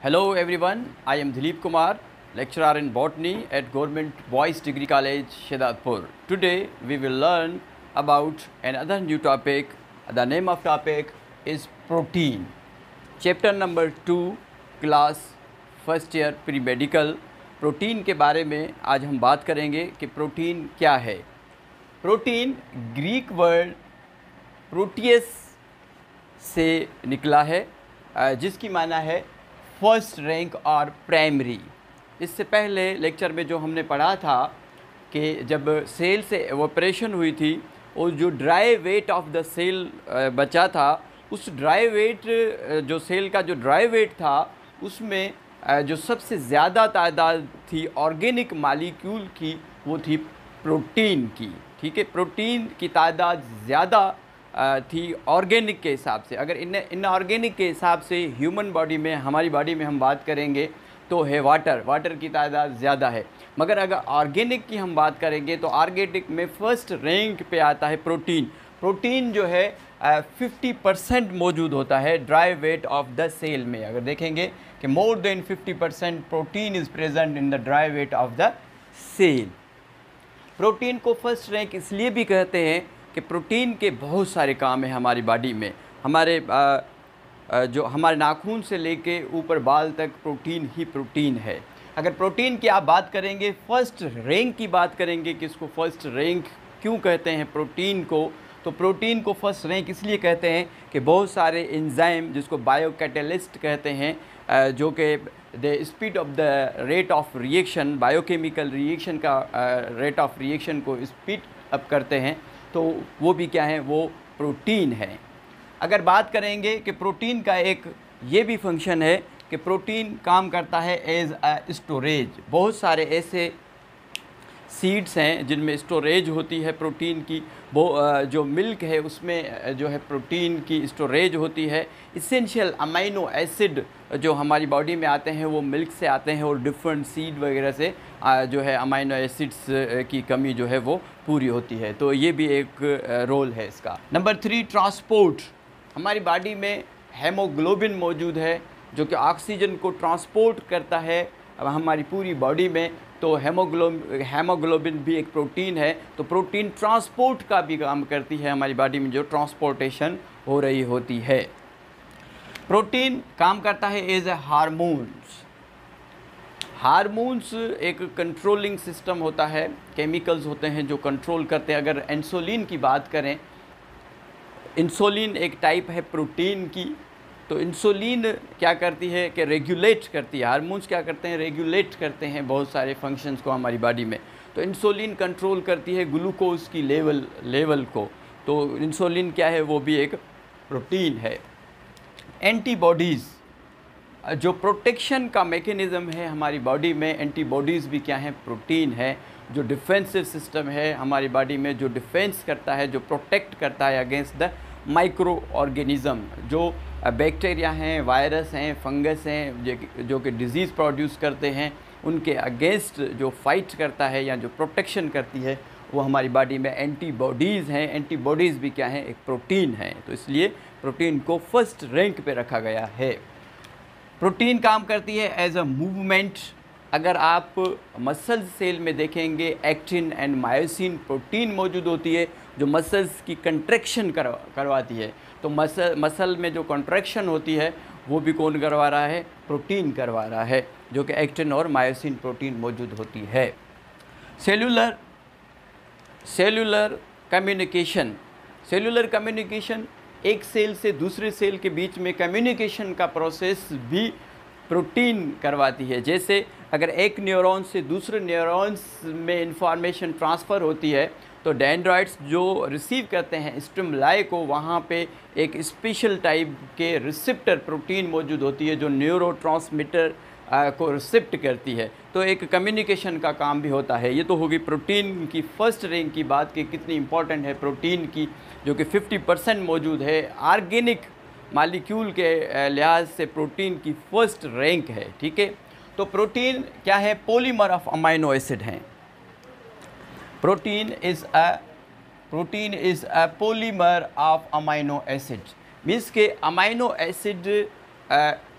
Hello everyone, I am Dilip Kumar, lecturer in botany at Government Boys Degree College, Shahidapur. Today we will learn about another new topic. The name of topic is protein. Chapter number 2, class first year pre-medical. Protein के बारे में आज हम बात करेंगे कि protein क्या है। प्रोटीन ग्रीक वर्ड प्रोटियस से निकला है, जिसकी माना है फर्स्ट रैंक और प्राइमरी। इससे पहले लेक्चर में जो हमने पढ़ा था कि जब सेल से एवोपरेशन हुई थी और जो dry weight of the cell बचा था, उस ड्राई वेट जो सेल का जो ड्राई वेट था उसमें जो सबसे ज़्यादा तादाद थी ऑर्गेनिक मालिक्यूल की, वो थी प्रोटीन की। ठीक है, प्रोटीन की तादाद ज़्यादा थी ऑर्गेनिक के हिसाब से। अगर इनऑर्गेनिक के हिसाब से ह्यूमन बॉडी में, हमारी बॉडी में हम बात करेंगे तो है वाटर की तादाद ज़्यादा है। मगर अगर ऑर्गेनिक की हम बात करेंगे तो ऑर्गेनिक में फर्स्ट रैंक पे आता है प्रोटीन। प्रोटीन जो है 50% मौजूद होता है dry weight of the cell में। अगर देखेंगे कि more than 50% protein is present in the dry weight of the cell. Protein को फर्स्ट रैंक इसलिए भी कहते हैं कि प्रोटीन के बहुत सारे काम हैं हमारी बॉडी में। हमारे जो हमारे नाखून से लेके ऊपर बाल तक प्रोटीन ही प्रोटीन है। अगर प्रोटीन की आप बात करेंगे, फर्स्ट रैंक की बात करेंगे कि इसको फर्स्ट रैंक क्यों कहते हैं प्रोटीन को, तो प्रोटीन को फर्स्ट रैंक इसलिए कहते हैं कि बहुत सारे एंजाइम, जिसको बायोकैटलिस्ट कहते हैं, जो कि the speed of the rate of reaction, biochemical reaction का रेट ऑफ रिएक्शन को स्पीड अप करते हैं, तो वो भी क्या है, वो प्रोटीन है। अगर बात करेंगे कि प्रोटीन का एक ये भी फंक्शन है कि प्रोटीन काम करता है एज अ स्टोरेज। बहुत सारे ऐसे सीड्स हैं जिनमें स्टोरेज होती है प्रोटीन की। वो जो मिल्क है उसमें जो है प्रोटीन की स्टोरेज होती है। इसेंशियल अमाइनो एसिड जो हमारी बॉडी में आते हैं वो मिल्क से आते हैं, और डिफरेंट सीड वगैरह से जो है अमाइनो एसिड्स की कमी जो है वो पूरी होती है। तो ये भी एक रोल है इसका। Number 3, transport. हमारी बॉडी में हेमोग्लोबिन मौजूद है जो कि ऑक्सीजन को ट्रांसपोर्ट करता है हमारी पूरी बॉडी में। तो हेमोग्लोबिन भी एक प्रोटीन है। तो प्रोटीन ट्रांसपोर्ट का भी काम करती है हमारी बॉडी में, जो ट्रांसपोर्टेशन हो रही होती है। प्रोटीन काम करता है एज ए हार्मोन्स। हार्मोन्स एक कंट्रोलिंग सिस्टम होता है, केमिकल्स होते हैं जो कंट्रोल करते हैं। अगर इंसुलिन की बात करें, इंसुलिन एक टाइप है प्रोटीन की। तो इंसुलिन क्या करती है कि रेगुलेट करती है। हार्मोन्स क्या करते हैं, रेगुलेट करते हैं बहुत सारे फंक्शंस को हमारी बॉडी में। तो इंसुलिन कंट्रोल करती है ग्लूकोज की लेवल को। तो इंसुलिन क्या है, वो भी एक प्रोटीन है। एंटीबॉडीज़, जो प्रोटेक्शन का मैकेनिज़्म है हमारी बॉडी में, एंटीबॉडीज़ भी क्या है, प्रोटीन है। जो डिफेंसिव सिस्टम है हमारी बॉडी में, जो डिफेंस करता है, जो प्रोटेक्ट करता है अगेंस्ट द माइक्रो ऑर्गेनिज़म, जो बैक्टीरिया हैं, वायरस हैं, फंगस हैं, जो कि डिज़ीज़ प्रोड्यूस करते हैं, उनके अगेंस्ट जो फाइट करता है या जो प्रोटेक्शन करती है, वो हमारी बॉडी में एंटीबॉडीज़ हैं। एंटीबॉडीज़ भी क्या हैं, एक प्रोटीन है। तो इसलिए प्रोटीन को फर्स्ट रैंक पे रखा गया है। प्रोटीन काम करती है एज अ मूवमेंट। अगर आप मसल सेल में देखेंगे, एक्टिन एंड मायोसिन प्रोटीन मौजूद होती है जो मसल्स की कंट्रैक्शन करवाती है। तो मसल में जो कंट्रैक्शन होती है वो भी कौन करवा रहा है, प्रोटीन करवा रहा है, जो कि एक्टिन और मायोसिन प्रोटीन मौजूद होती है। सेलुलर कम्युनिकेशन, एक सेल से दूसरे सेल के बीच में कम्युनिकेशन का प्रोसेस भी प्रोटीन करवाती है। जैसे अगर एक न्यूरॉन से दूसरे न्यूरॉन्स में इंफॉर्मेशन ट्रांसफ़र होती है, तो डेंड्राइट्स जो रिसीव करते हैं स्टिमुलाई को, वहाँ पे एक स्पेशल टाइप के रिसेप्टर प्रोटीन मौजूद होती है जो न्यूरोट्रांसमीटर को रिसेप्ट करती है। तो एक कम्युनिकेशन का काम भी होता है। ये तो होगी प्रोटीन की फर्स्ट रैंक की बात कि कितनी इंपॉर्टेंट है प्रोटीन की, जो कि 50% मौजूद है। ऑर्गेनिक मालिक्यूल के लिहाज से प्रोटीन की फर्स्ट रैंक है। ठीक है, तो प्रोटीन क्या है, पॉलीमर ऑफ अमाइनो एसिड हैं। Protein is a polymer of amino acid. Means के अमाइनो एसिड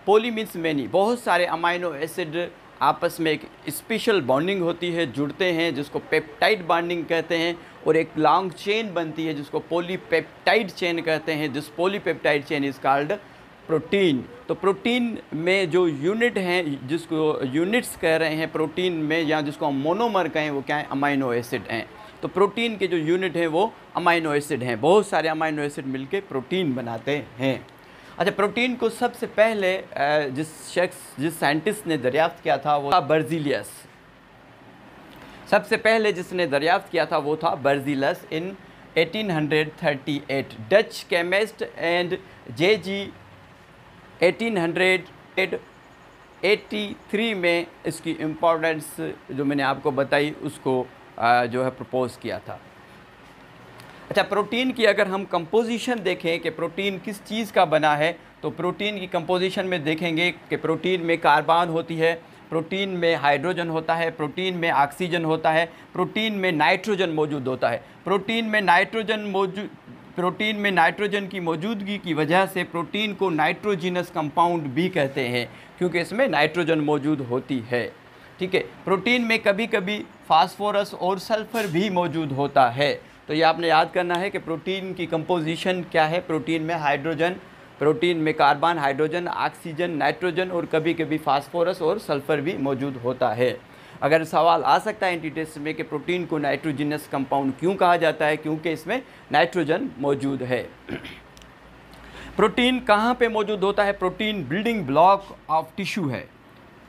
पोली मीन्स मैनी, बहुत सारे अमाइनो एसिड आपस में एक स्पेशल बॉन्डिंग होती है, जुड़ते हैं, जिसको पेप्टाइड बॉन्डिंग कहते हैं, और एक लॉन्ग चेन बनती है जिसको पॉलीपेप्टाइड चेन कहते हैं। This polypeptide chain is called protein. तो प्रोटीन में जो यूनिट हैं, जिसको यूनिट्स कह रहे हैं प्रोटीन में, या जिसको हम मोनोमर कहें, वो क्या है, अमाइनो एसिड हैं। तो प्रोटीन के जो यूनिट हैं वो अमाइनो एसिड हैं। बहुत सारे अमाइनो एसिड मिलके प्रोटीन बनाते हैं। अच्छा, प्रोटीन को सबसे पहले जिस साइंटिस्ट ने दरियाफ्त किया था वो था बर्ज़िलियस। सबसे पहले जिसने दरियाफ्त किया था वो था Berzelius in 1838। Dutch chemist and J G. 1883 में इसकी इम्पोर्टेंस जो मैंने आपको बताई उसको जो है प्रपोज़ किया था। अच्छा, प्रोटीन की अगर हम कंपोजिशन देखें कि प्रोटीन किस चीज़ का बना है, तो प्रोटीन की कंपोजिशन में देखेंगे कि प्रोटीन में कार्बन होती है, प्रोटीन में हाइड्रोजन होता है, प्रोटीन में ऑक्सीजन होता है, प्रोटीन में नाइट्रोजन मौजूद होता है। प्रोटीन में नाइट्रोजन की मौजूदगी की वजह से प्रोटीन को नाइट्रोजिनस कंपाउंड भी कहते हैं, क्योंकि इसमें नाइट्रोजन मौजूद होती है। ठीक है, प्रोटीन में कभी कभी फास्फोरस और सल्फ़र भी मौजूद होता है। तो ये आपने याद करना है कि प्रोटीन की कंपोजिशन क्या है। प्रोटीन में हाइड्रोजन, प्रोटीन में कार्बन, हाइड्रोजन, ऑक्सीजन, नाइट्रोजन और कभी कभी फास्फोरस और सल्फ़र भी मौजूद होता है। अगर सवाल आ सकता है एंटी टेस्ट में कि प्रोटीन को नाइट्रोजिनस कंपाउंड क्यों कहा जाता है, क्योंकि इसमें नाइट्रोजन मौजूद है। प्रोटीन कहाँ पे मौजूद होता है? Protein building block of tissue है।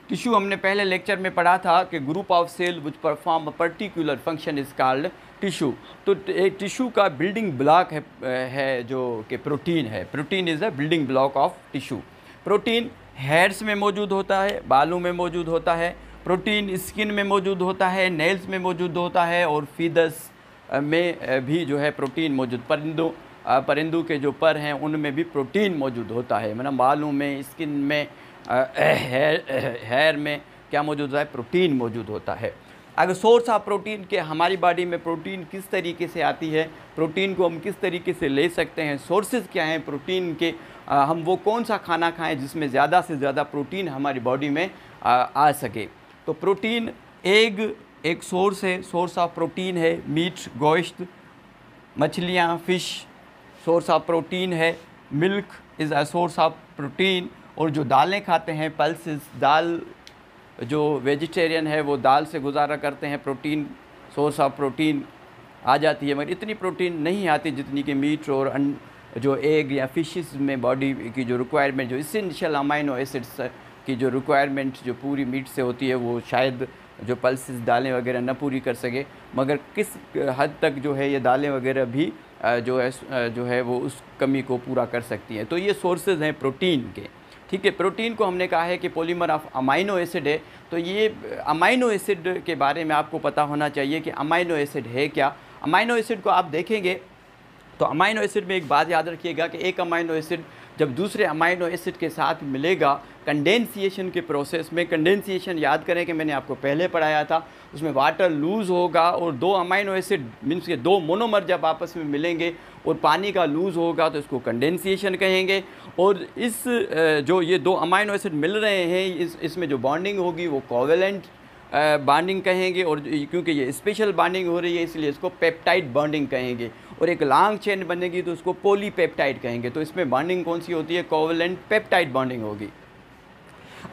टिश्यू हमने पहले लेक्चर में पढ़ा था कि group of cell which perform a particular function is called tissue. तो एक टिश्यू का बिल्डिंग ब्लॉक है जो कि प्रोटीन है। Protein is a building block of tissue. Protein hairs में मौजूद होता है, बालों में मौजूद होता है। प्रोटीन स्किन में मौजूद होता है, नेल्स में मौजूद होता है, और फीदर्स में भी जो है प्रोटीन मौजूद। परिंदों के जो पर हैं उनमें भी प्रोटीन मौजूद होता है। मतलब बालों में, स्किन में, हेयर में क्या मौजूद है? प्रोटीन मौजूद होता है। अगर सोर्स ऑफ प्रोटीन के हमारी बॉडी में प्रोटीन किस तरीके से आती है, प्रोटीन को हम किस तरीके से ले सकते हैं, सोर्सेज क्या हैं प्रोटीन के, हम वो कौन सा खाना खाएं जिसमें ज़्यादा से ज़्यादा प्रोटीन हमारी बॉडी में आ सके। तो प्रोटीन एक सोर्स है, सोर्स ऑफ प्रोटीन है। मीट, गोश्त, मछलियाँ, फ़िश सोर्स ऑफ प्रोटीन है। Milk is a source of protein. और जो दालें खाते हैं, पल्सेस, दाल, जो वेजिटेरियन है वो दाल से गुजारा करते हैं, प्रोटीन सोर्स ऑफ प्रोटीन आ जाती है, मगर इतनी प्रोटीन नहीं आती जितनी कि मीट और जो एग या फिशेस में बॉडी की जो रिक्वायरमेंट, जो इसेंशियल अमाइनो एसिड्स की जो रिक्वायरमेंट जो पूरी मीट से होती है, वो शायद जो पल्सेस, दालें वगैरह न पूरी कर सके। मगर किस हद तक जो है ये दालें वगैरह भी जो है वो उस कमी को पूरा कर सकती हैं। तो ये सोर्सेज हैं प्रोटीन के। ठीक है, प्रोटीन को हमने कहा है कि पॉलीमर ऑफ अमाइनो एसिड है। तो ये अमाइनो एसिड के बारे में आपको पता होना चाहिए कि अमाइनो एसिड है क्या। अमाइनो एसिड को आप देखेंगे तो अमाइनो एसिड में एक बात याद रखिएगा कि एक अमाइनो एसिड जब दूसरे अमाइनो एसिड के साथ मिलेगा कंडेंसिएशन के प्रोसेस में, कंडेंसिएशन याद करें कि मैंने आपको पहले पढ़ाया था, उसमें वाटर लूज़ होगा और दो अमाइनो एसिड मीन्स के दो मोनोमर जब आपस में मिलेंगे और पानी का लूज़ होगा तो इसको कंडेंसिएशन कहेंगे। और इस जो ये दो अमाइनो एसिड मिल रहे हैं इसमें जो बॉन्डिंग होगी वो कोवेलेंट बॉन्डिंग कहेंगे, और क्योंकि ये स्पेशल बॉन्डिंग हो रही है इसलिए इसको पेप्टाइड बॉन्डिंग कहेंगे। और एक लॉन्ग चेन बनेगी तो उसको पॉलीपेप्टाइड कहेंगे। तो इसमें बॉन्डिंग कौन सी होती है? कोवेलेंट पेप्टाइड बॉन्डिंग होगी।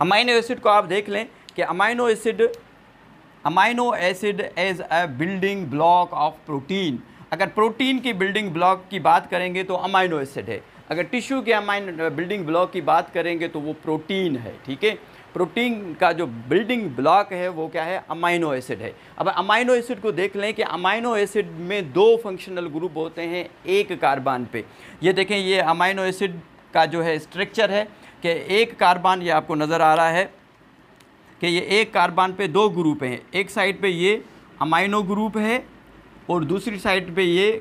अमाइनो एसिड को आप देख लें कि amino acid as a building block of protein. अगर प्रोटीन की बिल्डिंग ब्लॉक की बात करेंगे तो अमाइनो एसिड है। अगर टिश्यू के बिल्डिंग ब्लॉक की बात करेंगे तो वो प्रोटीन है। ठीक है, प्रोटीन का जो बिल्डिंग ब्लॉक है वो क्या है? अमाइनो एसिड है। अब अमाइनो एसिड को देख लें कि अमाइनो एसिड में दो फंक्शनल ग्रुप होते हैं एक कार्बन पे। ये देखें, ये अमाइनो एसिड का जो है स्ट्रक्चर है कि एक कार्बन, ये आपको नज़र आ रहा है कि ये एक कार्बन पे दो ग्रुप हैं। एक साइड पे ये अमाइनो ग्रुप है और दूसरी साइड पे ये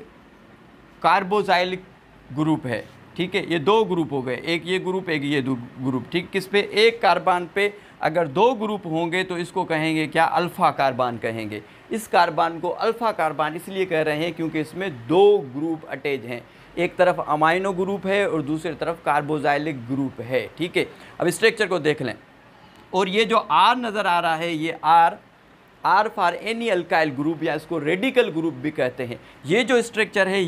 कार्बोजाइलिक ग्रुप है। ठीक है, ये दो ग्रुप हो गए, एक ये ग्रुप एक ये ग्रुप। ठीक, किस पे? एक कार्बन पे अगर दो ग्रुप होंगे तो इसको कहेंगे क्या? अल्फ़ा कार्बन कहेंगे। इस कार्बन को अल्फ़ा कार्बन इसलिए कह रहे हैं क्योंकि इसमें दो ग्रुप अटैच हैं। एक तरफ अमाइनो ग्रुप है और दूसरी तरफ कार्बोजाइलिक ग्रुप है। ठीक है, अब स्ट्रक्चर को देख लें। और ये जो आर नज़र आ रहा है, ये R for any alkyl group या इसको रेडिकल ग्रुप भी कहते हैं। ये जो स्ट्रक्चर है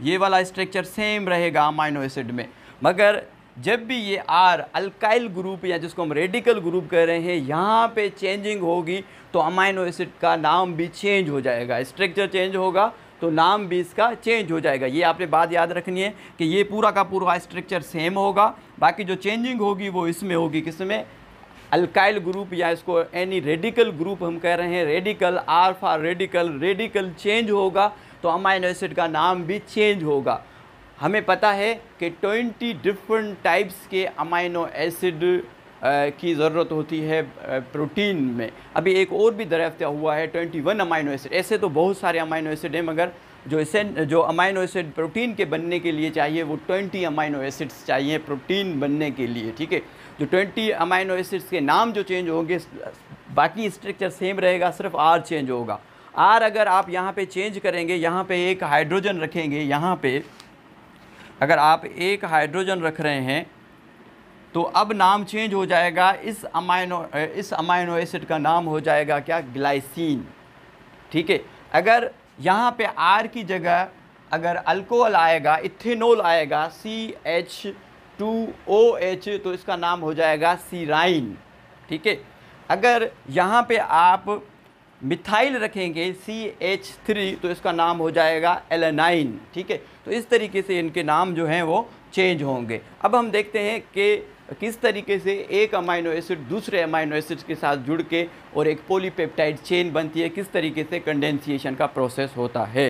ये वाला स्ट्रक्चर सेम रहेगा अमाइनो एसिड में, मगर जब भी ये आर अल्काइल ग्रुप या जिसको हम रेडिकल ग्रुप कह रहे हैं यहाँ पे चेंजिंग होगी तो अमाइनो एसिड का नाम भी चेंज हो जाएगा। स्ट्रक्चर चेंज होगा तो नाम भी इसका चेंज हो जाएगा। ये आपने बात याद रखनी है कि ये पूरा का पूरा स्ट्रक्चर सेम होगा, बाकी जो चेंजिंग होगी वो इसमें होगी, किसमें, अल्काइल ग्रुप या इसको एनी रेडिकल ग्रुप हम कह रहे हैं। Radical, R for radical change होगा तो अमाइनो एसिड का नाम भी चेंज होगा। हमें पता है कि 20 डिफरेंट टाइप्स के अमाइनो एसिड की ज़रूरत होती है प्रोटीन में। अभी एक और भी दरियाफ्त हुआ है 21 अमाइनो एसिड। ऐसे तो बहुत सारे अमाइनो एसिड हैं, मगर जो अमाइनो एसिड प्रोटीन के बनने के लिए चाहिए वो 20 अमाइनो एसिड्स चाहिए प्रोटीन बनने के लिए। ठीक है, जो 20 अमाइनो एसिड्स के नाम जो चेंज होंगे, बाकी स्ट्रक्चर सेम रहेगा, सिर्फ आर चेंज होगा। आर अगर आप यहाँ पे चेंज करेंगे, यहाँ पे एक हाइड्रोजन रखेंगे, यहाँ पे अगर आप एक हाइड्रोजन रख रहे हैं तो अब नाम चेंज हो जाएगा। इस अमाइनो एसिड का नाम हो जाएगा क्या, ग्लाइसिन। ठीक है, अगर यहाँ पे आर की जगह अगर अल्कोहल आएगा, इथेनॉल आएगा, CH2OH, तो इसका नाम हो जाएगा सीराइन। ठीक है, अगर यहाँ पे आप मिथाइल रखेंगे CH3 तो इसका नाम हो जाएगा एलेनाइन। ठीक है, तो इस तरीके से इनके नाम जो हैं वो चेंज होंगे। अब हम देखते हैं कि किस तरीके से एक अमाइनो एसिड दूसरे अमाइनो एसिड के साथ जुड़ के और एक पॉलीपेप्टाइड चेन बनती है, किस तरीके से कंडेंसिएशन का प्रोसेस होता है।